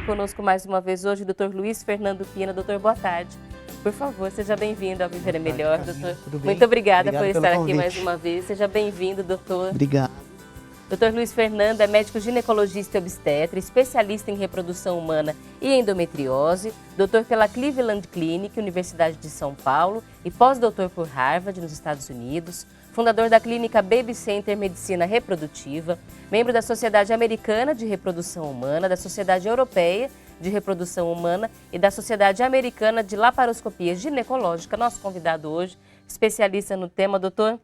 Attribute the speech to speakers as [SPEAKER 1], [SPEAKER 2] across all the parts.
[SPEAKER 1] conosco mais uma vez hoje o Dr. Luiz Fernando Pina. Doutor, boa tarde. Por favor, seja bem-vindo ao Viver é Melhor, doutor. Muito obrigada por estar aqui mais uma vez. Seja bem-vindo, doutor.
[SPEAKER 2] Obrigado.
[SPEAKER 1] Dr. Luiz Fernando é médico ginecologista e obstetra, especialista em reprodução humana e endometriose, doutor pela Cleveland Clinic, Universidade de São Paulo e pós-doutor por Harvard, nos Estados Unidos, fundador da clínica Baby Center Medicina Reprodutiva, membro da Sociedade Americana de Reprodução Humana, da Sociedade Europeia de Reprodução Humana e da Sociedade Americana de Laparoscopia Ginecológica. Nosso convidado hoje, especialista no tema, doutor.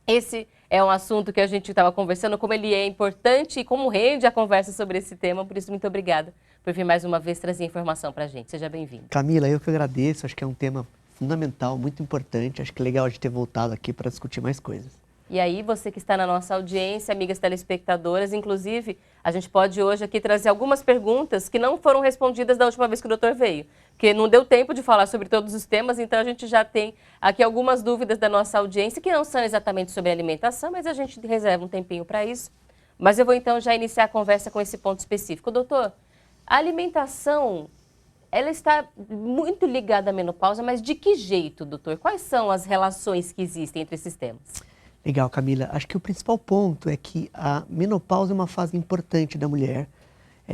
[SPEAKER 1] Esse é um assunto que a gente estava conversando, como ele é importante e como rende a conversa sobre esse tema. Por isso, muito obrigada por vir mais uma vez trazer informação para a gente. Seja bem-vindo.
[SPEAKER 2] Camila, eu que agradeço. Acho que é um tema fundamental, muito importante. Acho que é legal a gente ter voltado aqui para discutir mais coisas.
[SPEAKER 1] E aí, você que está na nossa audiência, amigas telespectadoras, inclusive, a gente pode hoje aqui trazer algumas perguntas que não foram respondidas da última vez que o doutor veio, porque não deu tempo de falar sobre todos os temas, então a gente já tem aqui algumas dúvidas da nossa audiência, que não são exatamente sobre alimentação, mas a gente reserva um tempinho para isso. Mas eu vou então já iniciar a conversa com esse ponto específico. Doutor, a alimentação, ela está muito ligada à menopausa, mas de que jeito, doutor? Quais são as relações que existem entre esses temas?
[SPEAKER 2] Legal, Camila. Acho que o principal ponto é que a menopausa é uma fase importante da mulher,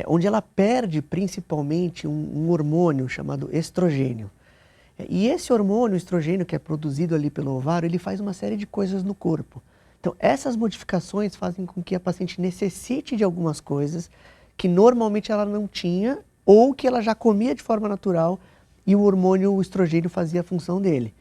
[SPEAKER 2] onde ela perde principalmente um hormônio chamado estrogênio. E esse hormônio, estrogênio, que é produzido ali pelo ovário, ele faz uma série de coisas no corpo. Então, essas modificações fazem com que a paciente necessite de algumas coisas que normalmente ela não tinha ou que ela já comia de forma natural e o hormônio, o estrogênio, fazia a função dele.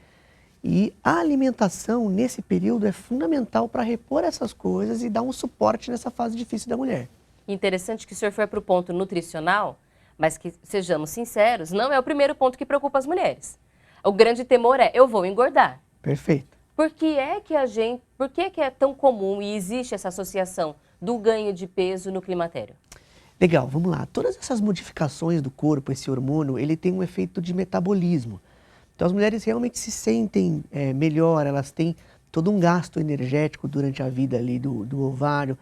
[SPEAKER 2] E a alimentação, nesse período, é fundamental para repor essas coisas e dar um suporte nessa fase difícil da mulher.
[SPEAKER 1] Interessante que o senhor foi para o ponto nutricional, mas que, sejamos sinceros, não é o primeiro ponto que preocupa as mulheres. O grande temor é, eu vou engordar.
[SPEAKER 2] Perfeito.
[SPEAKER 1] Por que é tão comum e existe essa associação do ganho de peso no climatério?
[SPEAKER 2] Legal, vamos lá. Todas essas modificações do corpo, esse hormônio, ele tem um efeito de metabolismo. Então, as mulheres realmente se sentem melhor, elas têm todo um gasto energético durante a vida ali do ovário.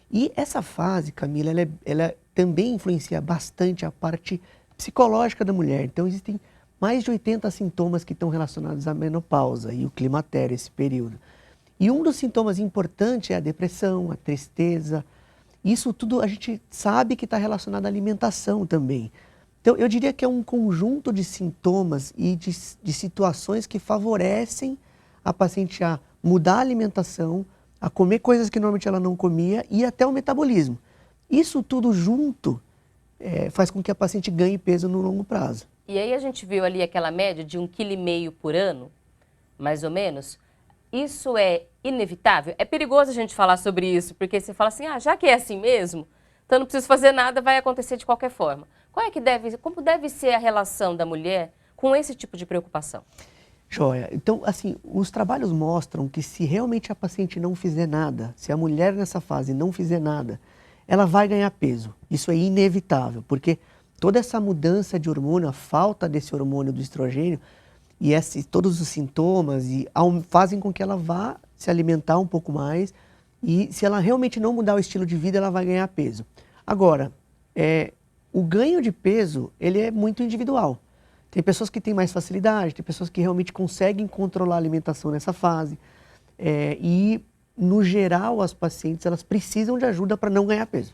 [SPEAKER 2] E essa fase, Camila, ela também influencia bastante a parte psicológica da mulher. Então, existem mais de 80 sintomas que estão relacionados à menopausa e o climatério, esse período. E um dos sintomas importantes é a depressão, a tristeza. Isso tudo a gente sabe que está relacionado à alimentação também. Então, eu diria que é um conjunto de sintomas e de situações que favorecem a paciente a mudar a alimentação, a comer coisas que normalmente ela não comia e até o metabolismo. Isso tudo junto faz com que a paciente ganhe peso no longo prazo.
[SPEAKER 1] E aí a gente viu ali aquela média de 1,5 kg por ano, mais ou menos. Isso é inevitável? É perigoso a gente falar sobre isso, porque você fala assim, já que é assim mesmo, então não preciso fazer nada, vai acontecer de qualquer forma. Como deve ser a relação da mulher com esse tipo de preocupação?
[SPEAKER 2] Joia. Então, assim, os trabalhos mostram que se realmente a paciente não fizer nada, se a mulher nessa fase não fizer nada, ela vai ganhar peso. Isso é inevitável, porque toda essa mudança de hormônio, a falta desse hormônio do estrogênio e todos os sintomas fazem com que ela vá se alimentar um pouco mais e se ela realmente não mudar o estilo de vida, ela vai ganhar peso. Agora, o ganho de peso, ele é muito individual. Tem pessoas que têm mais facilidade, tem pessoas que realmente conseguem controlar a alimentação nessa fase. E, no geral, as pacientes, elas precisam de ajuda para não ganhar peso.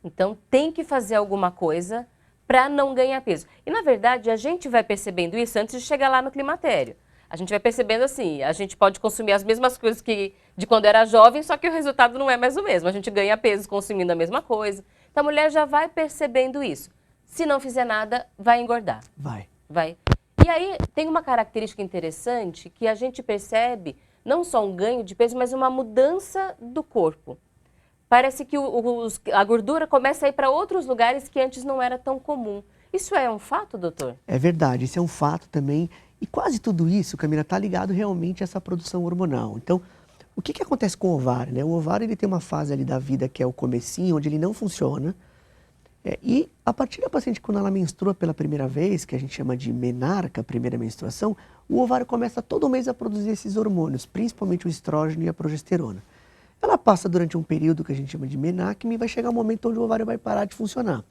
[SPEAKER 1] Então, tem que fazer alguma coisa para não ganhar peso. E, na verdade, a gente vai percebendo isso antes de chegar lá no climatério. A gente vai percebendo assim, a gente pode consumir as mesmas coisas que de quando era jovem, só que o resultado não é mais o mesmo. A gente ganha peso consumindo a mesma coisa. Então, a mulher já vai percebendo isso. Se não fizer nada, vai engordar. Vai. E aí, tem uma característica interessante que a gente percebe não só um ganho de peso, mas uma mudança do corpo. Parece que a gordura começa a ir para outros lugares que antes não era tão comum. Isso é um fato, doutor?
[SPEAKER 2] É verdade, isso é um fato também. E quase tudo isso, Camila, está ligado realmente a essa produção hormonal. Então, o que acontece com o ovário, né? O ovário ele tem uma fase ali da vida que é o comecinho, onde ele não funciona. E a partir da paciente, quando ela menstrua pela primeira vez, que a gente chama de menarca, primeira menstruação, o ovário começa todo mês a produzir esses hormônios, principalmente o estrógeno e a progesterona. Ela passa durante um período que a gente chama de menacme e vai chegar um momento onde o ovário vai parar de funcionar.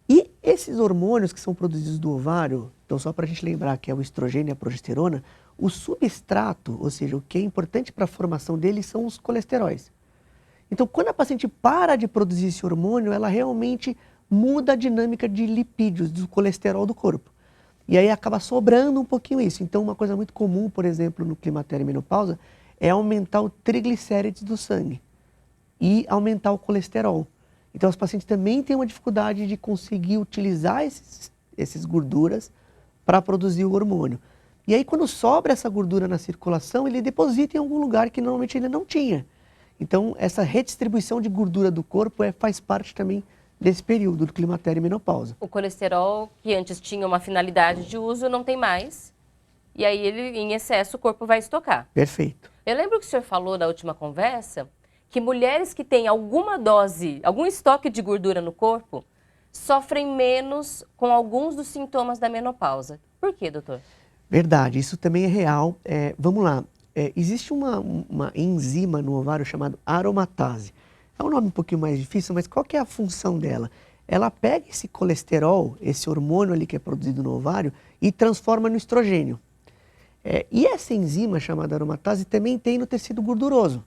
[SPEAKER 2] E esses hormônios que são produzidos do ovário, então só para a gente lembrar que é o estrogênio e a progesterona, o substrato, ou seja, o que é importante para a formação deles são os colesteróis. Então, quando a paciente para de produzir esse hormônio, ela realmente muda a dinâmica de lipídios, do colesterol do corpo. E aí acaba sobrando um pouquinho isso. Então, uma coisa muito comum, por exemplo, no climatério e menopausa, é aumentar o triglicérides do sangue e aumentar o colesterol. Então, os pacientes também têm uma dificuldade de conseguir utilizar essas gorduras para produzir o hormônio. E aí, quando sobra essa gordura na circulação, ele deposita em algum lugar que normalmente ele não tinha. Então, essa redistribuição de gordura do corpo faz parte também desse período do climatério e menopausa.
[SPEAKER 1] O colesterol, que antes tinha uma finalidade de uso, não tem mais. E aí, ele, em excesso, o corpo vai estocar.
[SPEAKER 2] Perfeito.
[SPEAKER 1] Eu lembro que o senhor falou na última conversa que mulheres que têm alguma dose, algum estoque de gordura no corpo, sofrem menos com alguns dos sintomas da menopausa. Por quê, doutor?
[SPEAKER 2] Verdade, isso também é real. Vamos lá. Existe uma enzima no ovário chamada aromatase. É um nome um pouquinho mais difícil, mas qual que é a função dela? Ela pega esse colesterol, esse hormônio ali que é produzido no ovário, e transforma no estrogênio. E essa enzima chamada aromatase também tem no tecido gorduroso.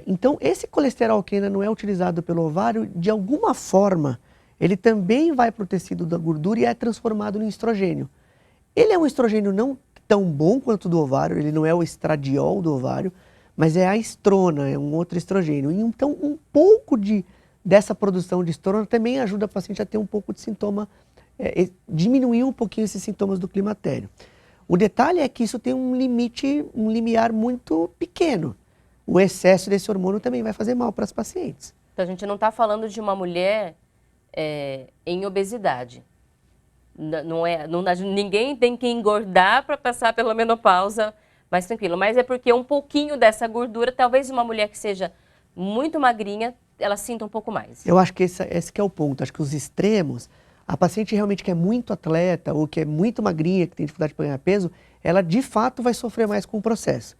[SPEAKER 2] Então, esse colesterol que ainda não é utilizado pelo ovário, de alguma forma, ele também vai para o tecido da gordura e é transformado em estrogênio. Ele é um estrogênio não tão bom quanto o do ovário, ele não é o estradiol do ovário, mas é a estrona, é um outro estrogênio. E então, um pouco dessa produção de estrona também ajuda a paciente a ter um pouco de sintoma, diminuir um pouquinho esses sintomas do climatério. O detalhe é que isso tem um limiar muito pequeno. O excesso desse hormônio também vai fazer mal para as pacientes.
[SPEAKER 1] Então, a gente não está falando de uma mulher em obesidade. Ninguém tem que engordar para passar pela menopausa mais tranquilo. Mas é porque um pouquinho dessa gordura, talvez uma mulher que seja muito magrinha, ela sinta um pouco mais.
[SPEAKER 2] Eu acho que esse que é o ponto. Acho que os extremos, a paciente realmente que é muito atleta ou que é muito magrinha, que tem dificuldade de ganhar peso, ela de fato vai sofrer mais com o processo.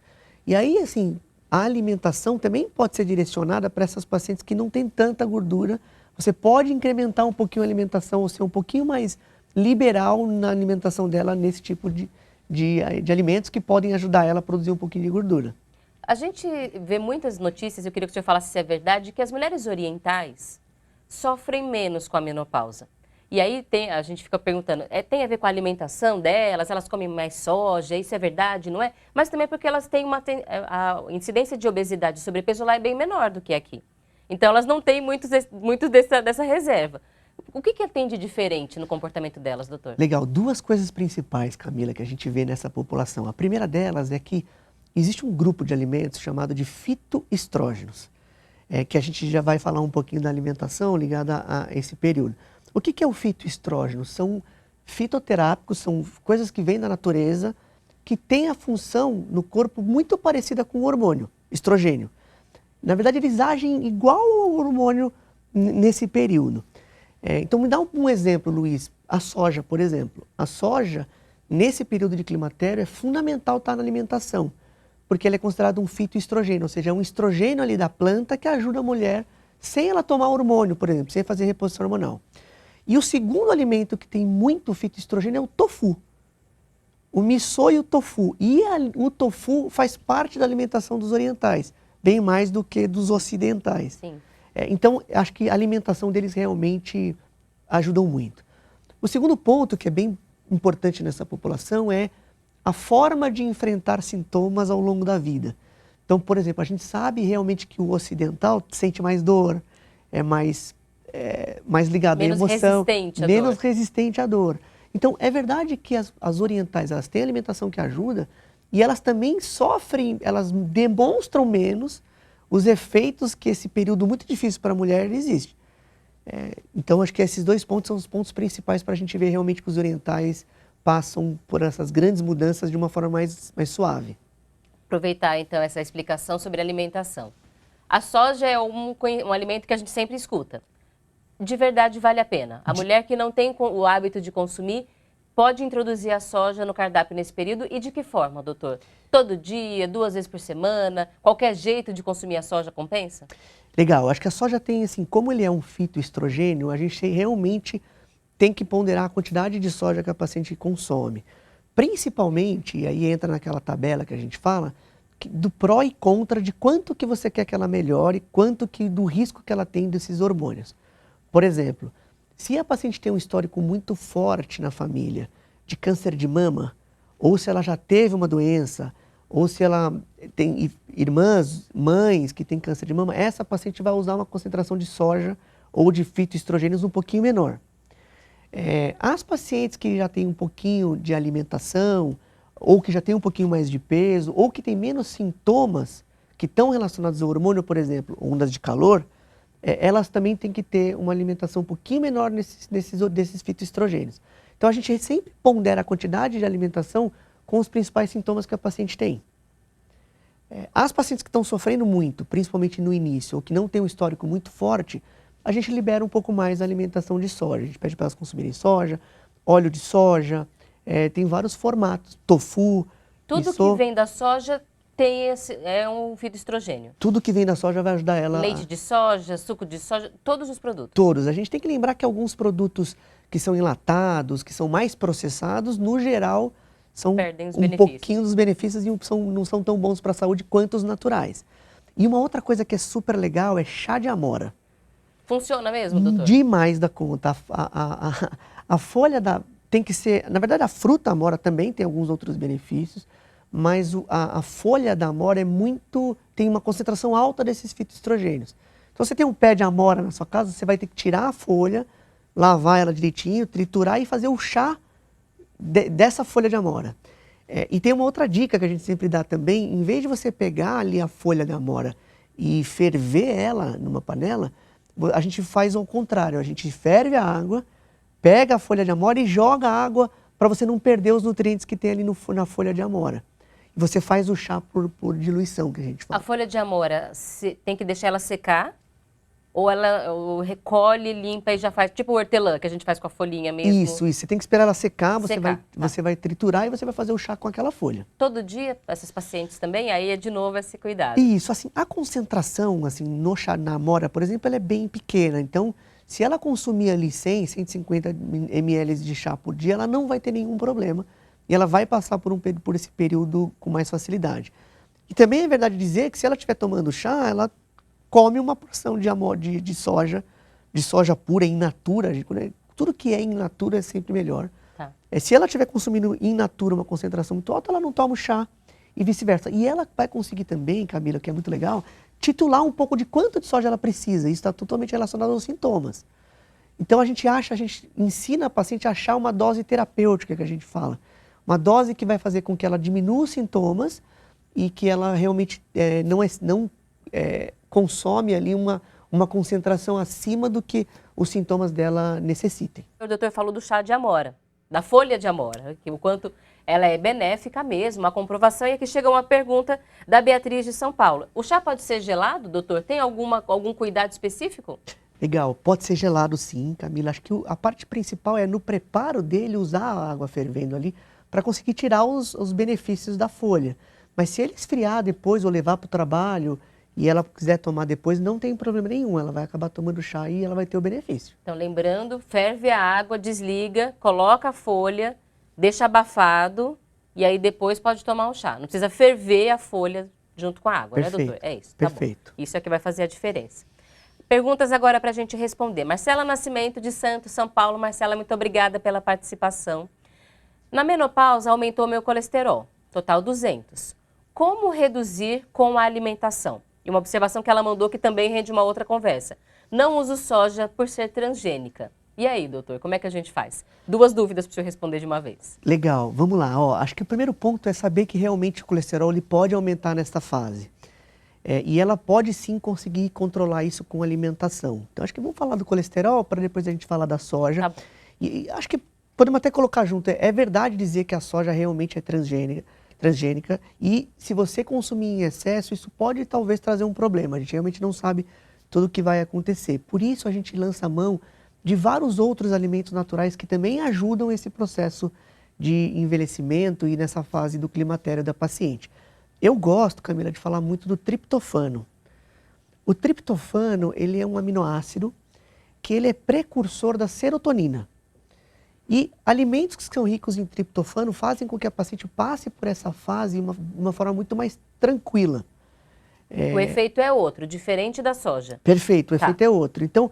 [SPEAKER 2] E aí, assim, a alimentação também pode ser direcionada para essas pacientes que não têm tanta gordura. Você pode incrementar um pouquinho a alimentação ou ser um pouquinho mais liberal na alimentação dela nesse tipo de alimentos que podem ajudar ela a produzir um pouquinho de gordura.
[SPEAKER 1] A gente vê muitas notícias, eu queria que o senhor falasse se é verdade, que as mulheres orientais sofrem menos com a menopausa. E aí a gente fica perguntando, tem a ver com a alimentação delas, elas comem mais soja, isso é verdade, não é? Mas também porque elas têm a incidência de obesidade e sobrepeso lá é bem menor do que aqui. Então elas não têm muito dessa reserva. O que tem de diferente no comportamento delas, doutor?
[SPEAKER 2] Legal. Duas coisas principais, Camila, que a gente vê nessa população. A primeira delas é que existe um grupo de alimentos chamado de fitoestrógenos, que a gente já vai falar um pouquinho da alimentação ligada a esse período. O que é o fitoestrógeno? São fitoterápicos, são coisas que vêm da natureza, que têm a função no corpo muito parecida com o hormônio, estrogênio. Na verdade, eles agem igual ao hormônio nesse período. Então, me dá um exemplo, Luiz. A soja, por exemplo. A soja, nesse período de climatério, é fundamental estar na alimentação, porque ela é considerada um fitoestrogênio, ou seja, é um estrogênio ali da planta que ajuda a mulher sem ela tomar hormônio, por exemplo, sem fazer reposição hormonal. E o segundo alimento que tem muito fitoestrogênio é o tofu. O miso e o tofu. E o tofu faz parte da alimentação dos orientais, bem mais do que dos ocidentais.
[SPEAKER 1] Sim.
[SPEAKER 2] Então, acho que a alimentação deles realmente ajudam muito. O segundo ponto, que é bem importante nessa população, é a forma de enfrentar sintomas ao longo da vida. Então, por exemplo, a gente sabe realmente que o ocidental sente mais dor, é mais ligado à emoção, menos resistente à dor. Então, é verdade que as orientais, elas têm alimentação que ajuda e elas também sofrem, elas demonstram menos os efeitos que esse período muito difícil para a mulher existe. Então, acho que esses dois pontos são os pontos principais para a gente ver realmente que os orientais passam por essas grandes mudanças de uma forma mais suave.
[SPEAKER 1] Aproveitar, então, essa explicação sobre alimentação. A soja é um alimento que a gente sempre escuta. De verdade, vale a pena? A mulher que não tem o hábito de consumir pode introduzir a soja no cardápio nesse período e de que forma, doutor? Todo dia, 2 vezes por semana? Qualquer jeito de consumir a soja compensa?
[SPEAKER 2] Legal, acho que a soja tem, assim, como ele é um fitoestrogênio, a gente realmente tem que ponderar a quantidade de soja que a paciente consome. Principalmente, e aí entra naquela tabela que a gente fala, do pró e contra de quanto que você quer que ela melhore, quanto que do risco que ela tem desses hormônios. Por exemplo, se a paciente tem um histórico muito forte na família de câncer de mama, ou se ela já teve uma doença, ou se ela tem irmãs, mães que têm câncer de mama, essa paciente vai usar uma concentração de soja ou de fitoestrogênios um pouquinho menor. As pacientes que já têm um pouquinho de alimentação, ou que já têm um pouquinho mais de peso, ou que têm menos sintomas que estão relacionados ao hormônio, por exemplo, ondas de calor, elas também têm que ter uma alimentação um pouquinho menor desses fitoestrogênios. Então a gente sempre pondera a quantidade de alimentação com os principais sintomas que a paciente tem. As pacientes que estão sofrendo muito, principalmente no início, ou que não têm um histórico muito forte, a gente libera um pouco mais a alimentação de soja. A gente pede para elas consumirem soja, óleo de soja, tem vários formatos, tofu,
[SPEAKER 1] Tudo que vem da soja tem um fitoestrogênio.
[SPEAKER 2] Tudo que vem da soja vai ajudar ela.
[SPEAKER 1] Leite de soja, suco de soja, todos os produtos.
[SPEAKER 2] Todos. A gente tem que lembrar que alguns produtos que são enlatados, que são mais processados, no geral, são pouquinho dos benefícios e não são tão bons para a saúde quanto os naturais. E uma outra coisa que é super legal é chá de amora.
[SPEAKER 1] Funciona mesmo, doutor?
[SPEAKER 2] Demais da conta. A folha tem que ser... Na verdade, a fruta amora também tem alguns outros benefícios, mas a folha da amora tem uma concentração alta desses fitoestrogênios. Então, você tem um pé de amora na sua casa, você vai ter que tirar a folha, lavar ela direitinho, triturar e fazer o chá dessa folha de amora. E tem uma outra dica que a gente sempre dá também, em vez de você pegar ali a folha de amora e ferver ela numa panela, a gente faz ao contrário, a gente ferve a água, pega a folha de amora e joga a água para você não perder os nutrientes que tem ali na folha de amora. E você faz o chá por diluição, que a gente fala.
[SPEAKER 1] A folha de amora, tem que deixar ela secar? Ou ela recolhe, limpa e já faz, tipo o hortelã, que a gente faz com a folhinha mesmo?
[SPEAKER 2] Isso. Você tem que esperar ela secar, você vai triturar e você vai fazer o chá com aquela folha.
[SPEAKER 1] Todo dia, essas pacientes também? Aí é de novo esse cuidado.
[SPEAKER 2] Isso, assim, a concentração, assim, no chá, na amora, por exemplo, ela é bem pequena. Então, se ela consumir ali 100, 150 ml de chá por dia, ela não vai ter nenhum problema. E ela vai passar por esse período com mais facilidade. E também é verdade dizer que se ela estiver tomando chá, ela come uma porção de soja pura, in natura. Tudo que é in natura é sempre melhor.
[SPEAKER 1] Tá.
[SPEAKER 2] Se ela estiver consumindo in natura uma concentração muito alta, ela não toma o chá e vice-versa. E ela vai conseguir também, Camila, que é muito legal, titular um pouco de quanto de soja ela precisa. Isso está totalmente relacionado aos sintomas. Então a gente ensina a paciente a achar uma dose terapêutica, que a gente fala. Uma dose que vai fazer com que ela diminua os sintomas e que ela realmente não consome ali uma concentração acima do que os sintomas dela necessitem.
[SPEAKER 1] O doutor falou do chá de amora, da folha de amora, que o quanto ela é benéfica mesmo, a comprovação. E aqui chega uma pergunta da Beatriz de São Paulo. O chá pode ser gelado, doutor? Tem algum cuidado específico?
[SPEAKER 2] Legal, pode ser gelado sim, Camila. Acho que a parte principal é no preparo dele usar a água fervendo ali para conseguir tirar os benefícios da folha. Mas se ele esfriar depois ou levar para o trabalho e ela quiser tomar depois, não tem problema nenhum. Ela vai acabar tomando chá e ela vai ter o benefício.
[SPEAKER 1] Então, lembrando, ferve a água, desliga, coloca a folha, deixa abafado e aí depois pode tomar o chá. Não precisa ferver a folha junto com a água,
[SPEAKER 2] Perfeito.
[SPEAKER 1] Né, doutor? É isso, tá
[SPEAKER 2] Perfeito.
[SPEAKER 1] bom. Isso é que vai fazer a diferença. Perguntas agora para a gente responder. Marcela Nascimento, de Santos, São Paulo. Marcela, muito obrigada pela participação. Na menopausa, aumentou meu colesterol, total 200. Como reduzir com a alimentação? E uma observação que ela mandou que também rende uma outra conversa. Não uso soja por ser transgênica. E aí, doutor, como é que a gente faz? 2 dúvidas para o senhor responder de uma vez.
[SPEAKER 2] Legal, vamos lá. Acho que o primeiro ponto é saber que realmente o colesterol ele pode aumentar nesta fase. E ela pode sim conseguir controlar isso com alimentação. Então acho que vamos falar do colesterol para depois a gente falar da soja.
[SPEAKER 1] Tá bom.
[SPEAKER 2] E acho que podemos até colocar junto. É verdade dizer que a soja realmente é transgênica e se você consumir em excesso, isso pode talvez trazer um problema. A gente realmente não sabe tudo o que vai acontecer. Por isso a gente lança mão de vários outros alimentos naturais que também ajudam esse processo de envelhecimento e nessa fase do climatério da paciente. Eu gosto, Camila, de falar muito do triptofano. O triptofano, ele é um aminoácido que ele é precursor da serotonina. E alimentos que são ricos em triptofano fazem com que a paciente passe por essa fase de uma forma muito mais tranquila.
[SPEAKER 1] O efeito é outro, diferente da soja.
[SPEAKER 2] Perfeito, o efeito é outro. Então,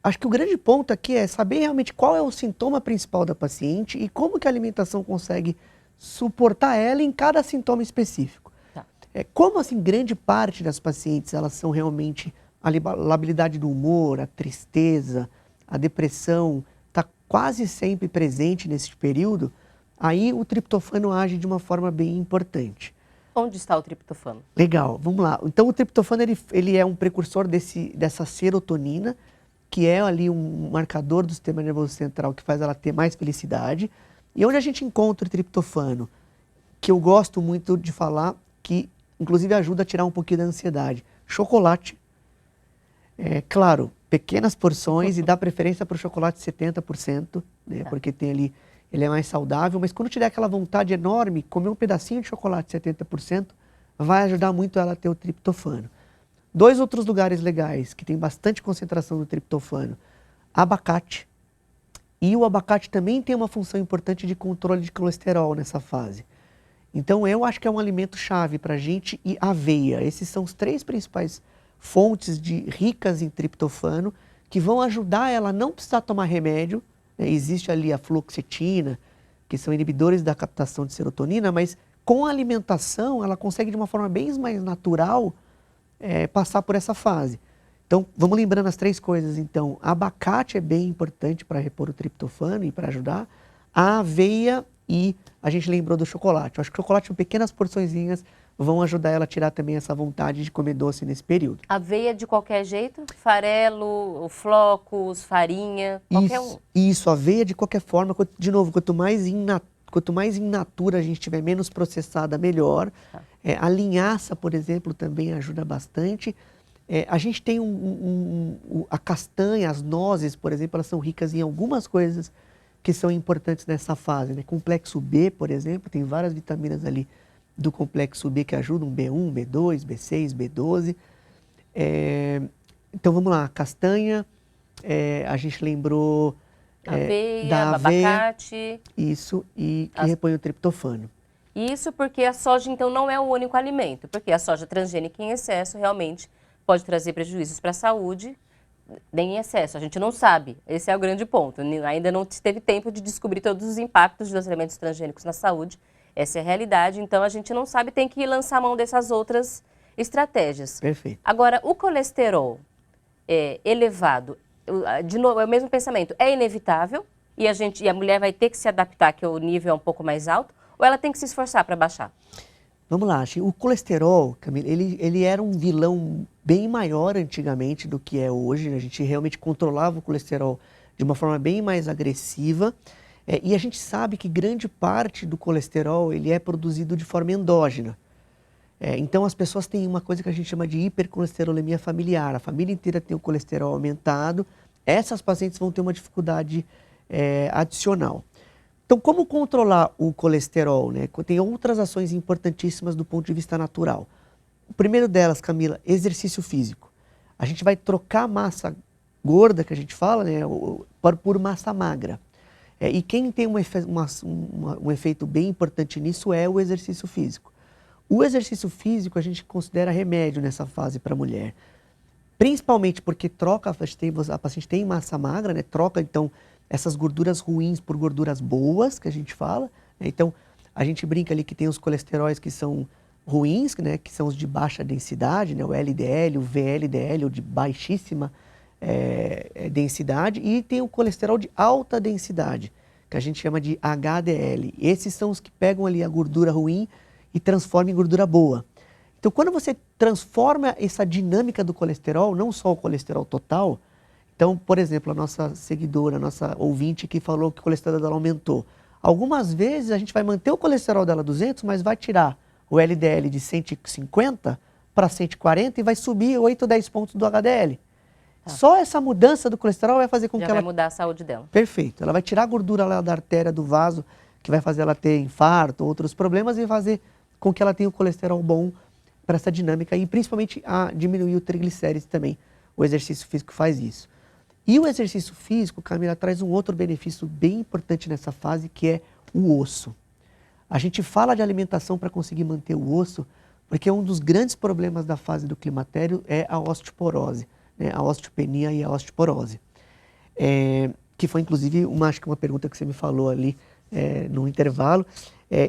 [SPEAKER 2] acho que o grande ponto aqui é saber realmente qual é o sintoma principal da paciente e como que a alimentação consegue suportar ela em cada sintoma específico.
[SPEAKER 1] Tá.
[SPEAKER 2] Como assim grande parte das pacientes elas são realmente a labilidade do humor, a tristeza, a depressão, está quase sempre presente nesse período, aí o triptofano age de uma forma bem importante.
[SPEAKER 1] Onde está o triptofano?
[SPEAKER 2] Legal, vamos lá. Então o triptofano ele é um precursor dessa serotonina, que é ali um marcador do sistema nervoso central que faz ela ter mais felicidade. E onde a gente encontra o triptofano, que eu gosto muito de falar, que inclusive ajuda a tirar um pouquinho da ansiedade. Chocolate. Claro, pequenas porções e dá preferência para o chocolate 70%, né, porque tem ali, ele é mais saudável, mas quando tiver aquela vontade enorme, comer um pedacinho de chocolate 70% vai ajudar muito ela a ter o triptofano. 2 outros lugares legais que tem bastante concentração do triptofano, abacate. E o abacate também tem uma função importante de controle de colesterol nessa fase. Então eu acho que é um alimento chave para a gente, e aveia. Esses são os 3 principais fontes ricas em triptofano que vão ajudar ela a não precisar tomar remédio. Existe ali a fluoxetina, que são inibidores da captação de serotonina, mas com a alimentação ela consegue de uma forma bem mais natural passar por essa fase. Então vamos lembrando as 3 coisas. Então abacate é bem importante para repor o triptofano e para ajudar. A aveia e a gente lembrou do chocolate. Eu acho que o chocolate em pequenas porçõezinhas vão ajudar ela a tirar também essa vontade de comer doce nesse período.
[SPEAKER 1] Aveia de qualquer jeito? Farelo, flocos, farinha, qualquer um?
[SPEAKER 2] Isso, aveia de qualquer forma. De novo, quanto mais in natura a gente tiver, menos processada, melhor. Tá. A linhaça, por exemplo, também ajuda bastante. A gente tem a castanha, as nozes, por exemplo, elas são ricas em algumas coisas que são importantes nessa fase, né? Complexo B, por exemplo, tem várias vitaminas ali do complexo B que ajudam, B1, B2, B6, B12. Então vamos lá, castanha, a gente lembrou
[SPEAKER 1] da aveia, abacate.
[SPEAKER 2] Isso, e que repõe o triptofano.
[SPEAKER 1] Isso porque a soja, então, não é o único alimento, porque a soja transgênica em excesso realmente pode trazer prejuízos para a saúde, nem em excesso, a gente não sabe, esse é o grande ponto, ainda não teve tempo de descobrir todos os impactos dos alimentos transgênicos na saúde, essa é a realidade, então a gente não sabe, tem que lançar mão dessas outras estratégias.
[SPEAKER 2] Perfeito.
[SPEAKER 1] Agora, o colesterol elevado, de novo, é o mesmo pensamento, é inevitável e a mulher vai ter que se adaptar, que o nível é um pouco mais alto, ou ela tem que se esforçar para baixar?
[SPEAKER 2] Vamos lá, o colesterol, Camila, ele era um vilão bem maior antigamente do que é hoje. A gente realmente controlava o colesterol de uma forma bem mais agressiva. E a gente sabe que grande parte do colesterol ele é produzido de forma endógena. Então as pessoas têm uma coisa que a gente chama de hipercolesterolemia familiar. A família inteira tem o colesterol aumentado. Essas pacientes vão ter uma dificuldade adicional. Então, como controlar o colesterol, né? Tem outras ações importantíssimas do ponto de vista natural. O primeiro delas, Camila, exercício físico. A gente vai trocar massa gorda, que a gente fala, né, por massa magra. E quem tem um efeito bem importante nisso é o exercício físico. O exercício físico a gente considera remédio nessa fase para a mulher. Principalmente porque a paciente tem massa magra, né? Troca então essas gorduras ruins por gorduras boas, que a gente fala. Então, a gente brinca ali que tem os colesteróis que são ruins, né, que são os de baixa densidade, né, o LDL, o VLDL, o de baixíssima densidade, e tem o colesterol de alta densidade, que a gente chama de HDL. Esses são os que pegam ali a gordura ruim e transformam em gordura boa. Então, quando você transforma essa dinâmica do colesterol, não só o colesterol total. Então, por exemplo, a nossa seguidora, a nossa ouvinte que falou que o colesterol dela aumentou. Algumas vezes a gente vai manter o colesterol dela 200, mas vai tirar o LDL de 150 para 140 e vai subir 8 ou 10 pontos do HDL. Só essa mudança do colesterol vai fazer com que ela...
[SPEAKER 1] vai mudar a saúde dela.
[SPEAKER 2] Perfeito. Ela vai tirar a gordura lá da artéria, do vaso, que vai fazer ela ter infarto, outros problemas, e fazer com que ela tenha o colesterol bom essa dinâmica e principalmente a diminuir o triglicérides também. O exercício físico faz isso. E o exercício físico, Camila, traz um outro benefício bem importante nessa fase, que é o osso. A gente fala de alimentação para conseguir manter o osso, porque um dos grandes problemas da fase do climatério é a osteoporose, né? A osteopenia e a osteoporose. Que foi inclusive acho que uma pergunta que você me falou ali no intervalo.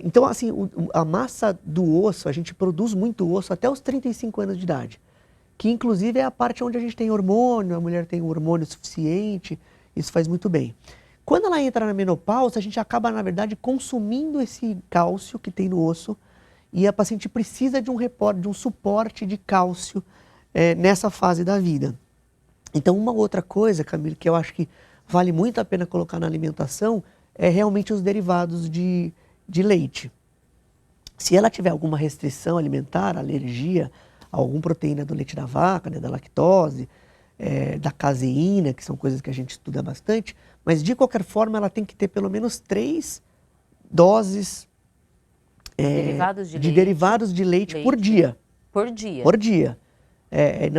[SPEAKER 2] Então, assim, a massa do osso, a gente produz muito osso até os 35 anos de idade, que inclusive é a parte onde a gente tem hormônio, a mulher tem o hormônio suficiente, isso faz muito bem. Quando ela entra na menopausa, a gente acaba, na verdade, consumindo esse cálcio que tem no osso e a paciente precisa de um suporte de cálcio nessa fase da vida. Então, uma outra coisa, Camila, que eu acho que vale muito a pena colocar na alimentação é realmente os derivados de leite. Se ela tiver alguma restrição alimentar, alergia a alguma proteína do leite da vaca, né, da lactose, da caseína, que são coisas que a gente estuda bastante, mas de qualquer forma ela tem que ter pelo menos 3 doses derivados de leite por dia.
[SPEAKER 1] Por dia?
[SPEAKER 2] Por dia.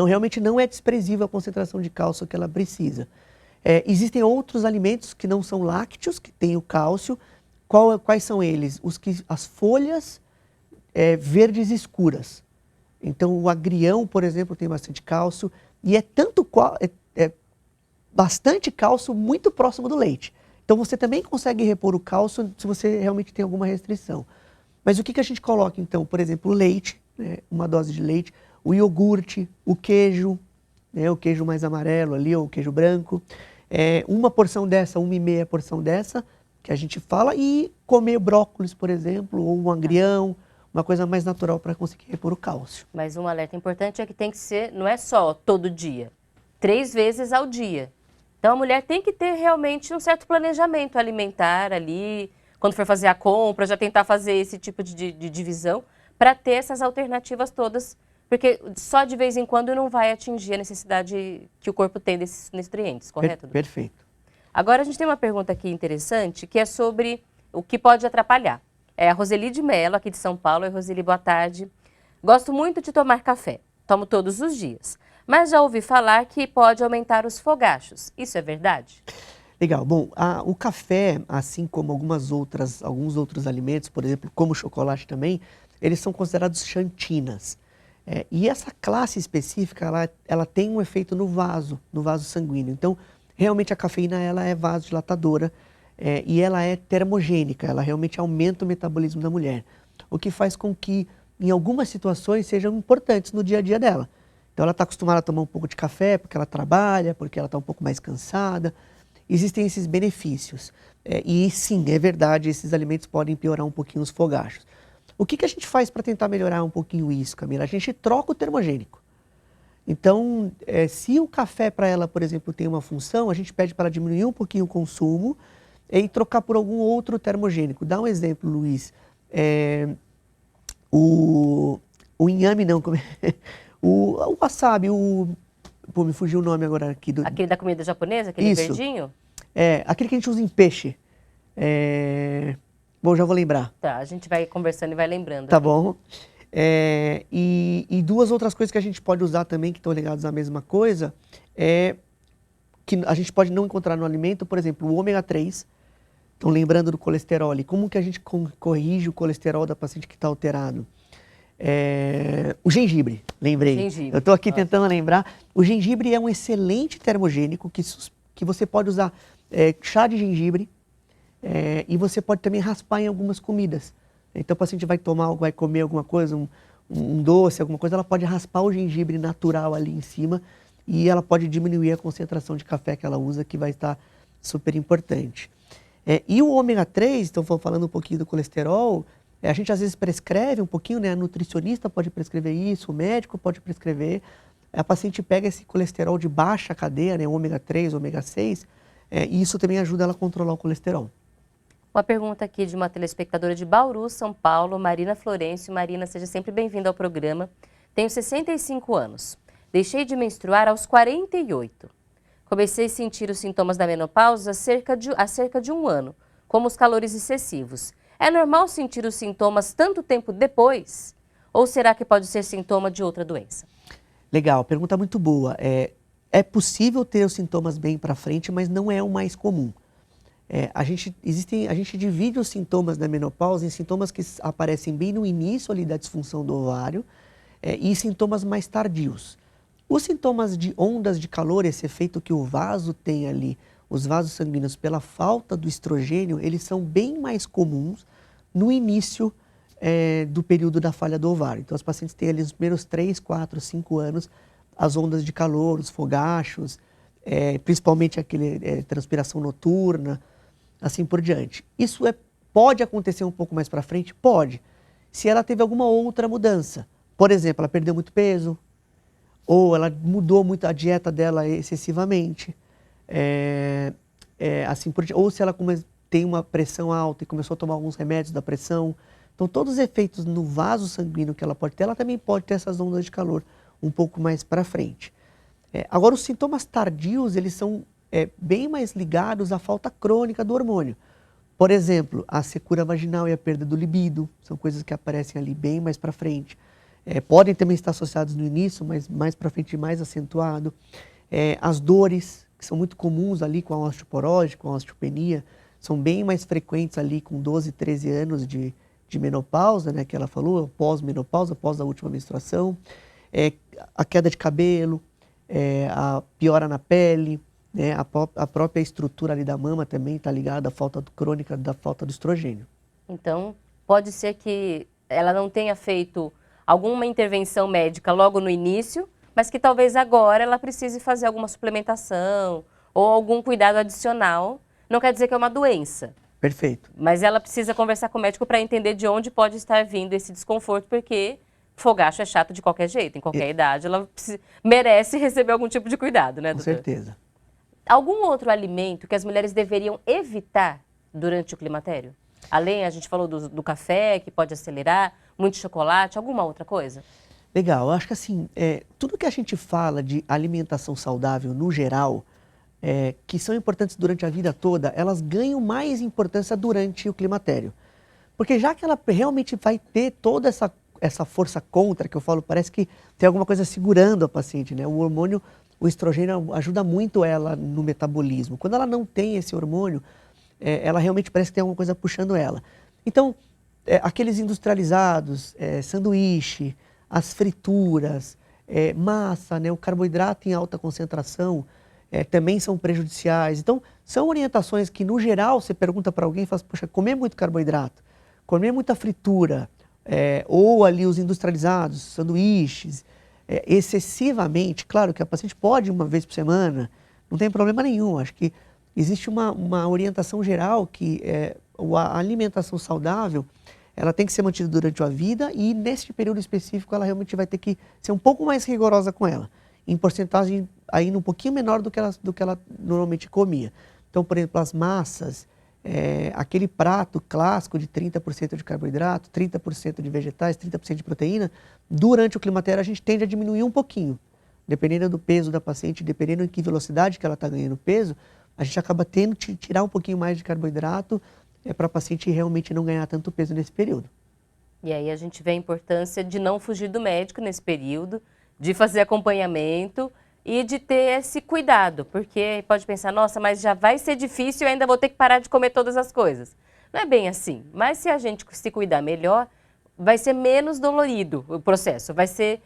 [SPEAKER 2] Realmente não é desprezível a concentração de cálcio que ela precisa. Existem outros alimentos que não são lácteos, que têm o cálcio. Quais são eles? As folhas verdes escuras. Então, o agrião, por exemplo, tem bastante cálcio. E bastante cálcio muito próximo do leite. Então, você também consegue repor o cálcio se você realmente tem alguma restrição. Mas o que a gente coloca, então? Por exemplo, o leite, né, uma dose de leite, o iogurte, o queijo, né, o queijo mais amarelo ali, ou o queijo branco. Uma porção dessa, 1,5 porção dessa, que a gente fala, e comer brócolis, por exemplo, ou um agrião, uma coisa mais natural para conseguir repor o cálcio.
[SPEAKER 1] Mas um alerta importante é que tem que ser, não é só todo dia, 3 vezes ao dia. Então a mulher tem que ter realmente um certo planejamento alimentar ali, quando for fazer a compra, já tentar fazer esse tipo de divisão, para ter essas alternativas todas, porque só de vez em quando não vai atingir a necessidade que o corpo tem desses nutrientes, correto?
[SPEAKER 2] Perfeito.
[SPEAKER 1] Agora a gente tem uma pergunta aqui interessante, que é sobre o que pode atrapalhar. É a Roseli de Mello, aqui de São Paulo. Oi, Roseli, boa tarde. Gosto muito de tomar café, tomo todos os dias, mas já ouvi falar que pode aumentar os fogachos. Isso é verdade?
[SPEAKER 2] Legal. Bom, o café, assim como alguns outros alimentos, por exemplo, como o chocolate também, eles são considerados xantinas. E essa classe específica, ela tem um efeito no vaso sanguíneo. Então, realmente a cafeína ela é vasodilatadora e ela é termogênica, ela realmente aumenta o metabolismo da mulher. O que faz com que, em algumas situações, sejam importantes no dia a dia dela. Então, ela está acostumada a tomar um pouco de café porque ela trabalha, porque ela está um pouco mais cansada. Existem esses benefícios. E sim, é verdade, esses alimentos podem piorar um pouquinho os fogachos. O que a gente faz para tentar melhorar um pouquinho isso, Camila? A gente troca o termogênico. Então, se o café para ela, por exemplo, tem uma função, a gente pede para ela diminuir um pouquinho o consumo e trocar por algum outro termogênico. Dá um exemplo, Luiz. O inhame não, o wasabi, pô, me fugiu o nome agora aqui.
[SPEAKER 1] Aquele da comida japonesa, aquele
[SPEAKER 2] Isso.
[SPEAKER 1] verdinho?
[SPEAKER 2] Aquele que a gente usa em peixe. Bom, já vou lembrar.
[SPEAKER 1] Tá, a gente vai conversando e vai lembrando.
[SPEAKER 2] Tá bom. E 2 outras coisas que a gente pode usar também, que estão ligadas à mesma coisa, que a gente pode não encontrar no alimento, por exemplo, o ômega 3. Então, lembrando do colesterol, como que a gente corrige o colesterol da paciente que está alterado? O gengibre, lembrei.
[SPEAKER 1] Gengibre.
[SPEAKER 2] Eu estou aqui tentando lembrar. O gengibre é um excelente termogênico que você pode usar chá de gengibre e você pode também raspar em algumas comidas. Então, o paciente vai comer alguma coisa, um doce, alguma coisa, ela pode raspar o gengibre natural ali em cima e ela pode diminuir a concentração de café que ela usa, que vai estar super importante. E o ômega 3, então falando um pouquinho do colesterol, a gente às vezes prescreve um pouquinho, né? A nutricionista pode prescrever isso, o médico pode prescrever. A paciente pega esse colesterol de baixa cadeia, né? Ômega 3, ômega 6, e isso também ajuda ela a controlar o colesterol.
[SPEAKER 1] Uma pergunta aqui de uma telespectadora de Bauru, São Paulo, Marina Florencio. Marina, seja sempre bem-vinda ao programa. Tenho 65 anos. Deixei de menstruar aos 48. Comecei a sentir os sintomas da menopausa há cerca de 1 ano, como os calores excessivos. É normal sentir os sintomas tanto tempo depois? Ou será que pode ser sintoma de outra doença?
[SPEAKER 2] Legal, pergunta muito boa. É possível ter os sintomas bem para frente, mas não é o mais comum. A gente divide os sintomas da menopausa em sintomas que aparecem bem no início ali da disfunção do ovário e sintomas mais tardios. Os sintomas de ondas de calor, esse efeito que o vaso tem ali, os vasos sanguíneos pela falta do estrogênio, eles são bem mais comuns no início do período da falha do ovário. Então, os pacientes têm ali os primeiros 3, 4, 5 anos, as ondas de calor, os fogachos, principalmente aquele transpiração noturna, assim por diante. Isso pode acontecer um pouco mais para frente? Pode. Se ela teve alguma outra mudança. Por exemplo, ela perdeu muito peso, ou ela mudou muito a dieta dela excessivamente, assim por diante. Ou se ela tem uma pressão alta e começou a tomar alguns remédios da pressão. Então, todos os efeitos no vaso sanguíneo que ela pode ter, ela também pode ter essas ondas de calor um pouco mais para frente. Agora, os sintomas tardios, eles são bem mais ligados à falta crônica do hormônio. Por exemplo, a secura vaginal e a perda do libido, são coisas que aparecem ali bem mais para frente. Podem também estar associados no início, mas mais para frente mais acentuado. As dores, que são muito comuns ali com a osteoporose, com a osteopenia, são bem mais frequentes ali com 12, 13 anos de menopausa, né, que ela falou, pós-menopausa, pós a última menstruação. A queda de cabelo, a piora na pele, né, a própria estrutura ali da mama também está ligada à falta crônica da falta do estrogênio.
[SPEAKER 1] Então, pode ser que ela não tenha feito alguma intervenção médica logo no início, mas que talvez agora ela precise fazer alguma suplementação ou algum cuidado adicional. Não quer dizer que é uma doença.
[SPEAKER 2] Perfeito.
[SPEAKER 1] Mas ela precisa conversar com o médico para entender de onde pode estar vindo esse desconforto, porque fogacho é chato de qualquer jeito, em qualquer idade. Ela merece receber algum tipo de cuidado, né, doutor?
[SPEAKER 2] Com certeza.
[SPEAKER 1] Algum outro alimento que as mulheres deveriam evitar durante o climatério? Além, a gente falou do café, que pode acelerar, muito chocolate, alguma outra coisa?
[SPEAKER 2] Legal, eu acho que assim, tudo que a gente fala de alimentação saudável no geral, que são importantes durante a vida toda, elas ganham mais importância durante o climatério. Porque já que ela realmente vai ter toda essa força contra, que eu falo, parece que tem alguma coisa segurando a paciente, né? O hormônio, o estrogênio ajuda muito ela no metabolismo. Quando ela não tem esse hormônio, ela realmente parece que tem alguma coisa puxando ela. Então, aqueles industrializados, sanduíche, as frituras, massa, né? O carboidrato em alta concentração, também são prejudiciais. Então, são orientações que, no geral, você pergunta para alguém e fala, poxa, comer muito carboidrato, comer muita fritura, ou ali os industrializados, sanduíches, excessivamente, claro que a paciente pode uma vez por semana, não tem problema nenhum. Acho que existe uma orientação geral que a alimentação saudável, ela tem que ser mantida durante a vida e nesse período específico ela realmente vai ter que ser um pouco mais rigorosa com ela, em porcentagem ainda um pouquinho menor do que ela normalmente comia. Então, por exemplo, as massas, aquele prato clássico de 30% de carboidrato, 30% de vegetais, 30% de proteína, durante o climatério a gente tende a diminuir um pouquinho. Dependendo do peso da paciente, dependendo em que velocidade que ela está ganhando peso, a gente acaba tendo que tirar um pouquinho mais de carboidrato para a paciente realmente não ganhar tanto peso nesse período.
[SPEAKER 1] E aí a gente vê a importância de não fugir do médico nesse período, de fazer acompanhamento e de ter esse cuidado, porque pode pensar, nossa, mas já vai ser difícil e ainda vou ter que parar de comer todas as coisas. Não é bem assim, mas se a gente se cuidar melhor, vai ser menos dolorido o processo, vai ser...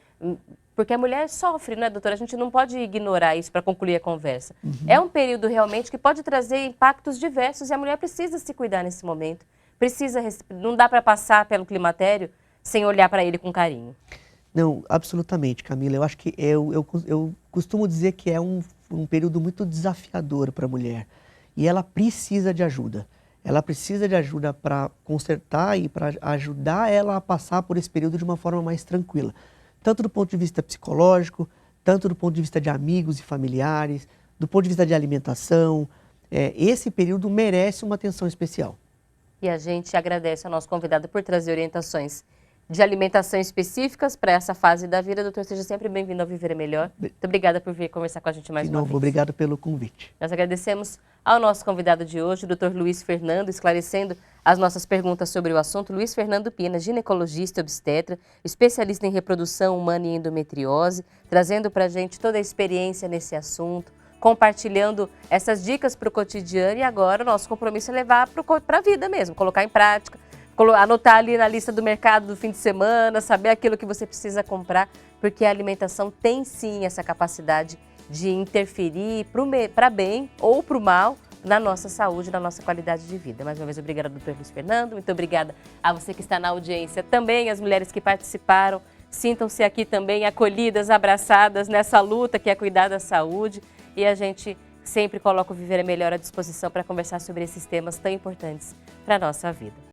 [SPEAKER 1] Porque a mulher sofre, né, doutora? A gente não pode ignorar isso para concluir a conversa. Uhum. É um período realmente que pode trazer impactos diversos e a mulher precisa se cuidar nesse momento. Não dá para passar pelo climatério sem olhar para ele com carinho.
[SPEAKER 2] Não, absolutamente, Camila. Eu acho que eu costumo dizer que é um período muito desafiador para a mulher. E ela precisa de ajuda. Ela precisa de ajuda para consertar e para ajudar ela a passar por esse período de uma forma mais tranquila. Tanto do ponto de vista psicológico, tanto do ponto de vista de amigos e familiares, do ponto de vista de alimentação. Esse período merece uma atenção especial.
[SPEAKER 1] E a gente agradece ao nosso convidado por trazer orientações de alimentação específicas para essa fase da vida. Doutor, seja sempre bem-vindo ao Viver é Melhor. Muito obrigada por vir conversar com a gente mais uma vez.
[SPEAKER 2] Obrigado pelo convite.
[SPEAKER 1] Nós agradecemos ao nosso convidado de hoje, o doutor Luiz Fernando, esclarecendo as nossas perguntas sobre o assunto, Luiz Fernando Pina, ginecologista e obstetra, especialista em reprodução humana e endometriose, trazendo para a gente toda a experiência nesse assunto, compartilhando essas dicas para o cotidiano, e agora o nosso compromisso é levar para a vida mesmo, colocar em prática, anotar ali na lista do mercado do fim de semana, saber aquilo que você precisa comprar, porque a alimentação tem sim essa capacidade de interferir para bem ou para o mal na nossa saúde, na nossa qualidade de vida. Mais uma vez, obrigada, doutor Luiz Fernando. Muito obrigada a você que está na audiência também, as mulheres que participaram. Sintam-se aqui também acolhidas, abraçadas nessa luta que é cuidar da saúde. E a gente sempre coloca o Viver é Melhor à disposição para conversar sobre esses temas tão importantes para a nossa vida.